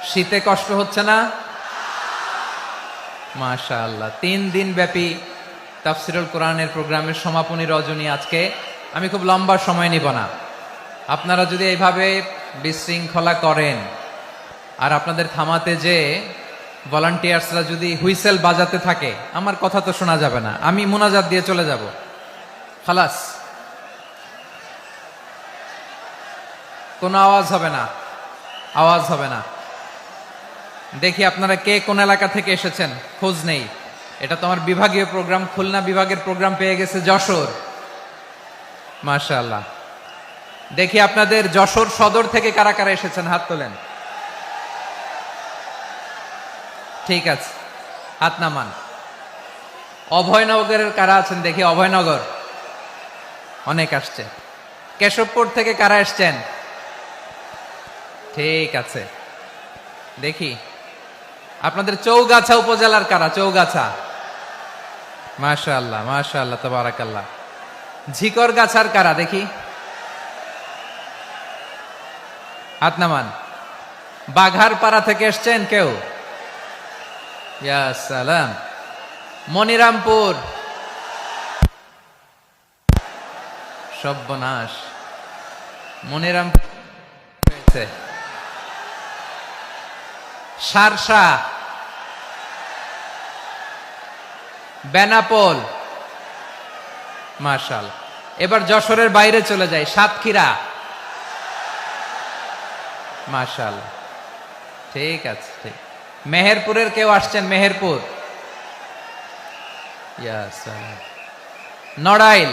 শীতে কষ্ট হচ্ছে না? মাশাআল্লাহ। 3 দিন ব্যাপী তাফসিরুল কোরআনের প্রোগ্রামের সমাপনী রজনী আজকে। আমি খুব লম্বা সময় নিব না। আপনারা যদি এইভাবে বিশৃঙ্খলা করেন আর আপনাদের থামাতে যে ভলান্টিয়ার্সরা যদি হুইসেল বাজাতে থাকে, আমার কথা তো শোনা যাবে না, আমি মুনাজাত দিয়ে চলে যাব। খালাস, কোনো আওয়াজ হবে না, আওয়াজ হবে না। দেখি আপনারা কে কোন এলাকা থেকে এসেছেন, খোঁজ নেই। এটা তো আমার বিভাগীয় প্রোগ্রাম, খুলনা বিভাগের প্রোগ্রাম পেয়ে গেছে যশোর। মাশাআল্লাহ। দেখি আপনাদের যশোর সদর থেকে কারা কারা এসেছেন, হাত তোলেন। ঠিক আছে, হাত নামান। অভয়নগরের কারা আছেন দেখি? অভয়নগর অনেক আসছে। কেশবপুর থেকে কারা এসছেন? ঠিক আছে, দেখি আপনাদের চৌগাছা উপজেলার কারা? চৌগাছা, মাশাআল্লাহ মাশাআল্লাহ তাবারাকাল্লাহ। ঝিকরগাছার কারা দেখি? হাত নামান। বাঘারপাড়া থেকে এসছেন কেউ? ইয়া সালাম। মনিরামপুর, সর্বনাশ, মনিরামপুর হয়েছে। সারসা, বেনাপোল, মাশাআল্লাহ। এবার যশোরের বাইরে চলে যায়, সাতক্ষীরা, মাশাআল্লাহ। ঠিক আছে, ঠিক। মেহেরপুরের কেউ আসছেন? মেহেরপুর, ইয়া সালাম। নড়াইল,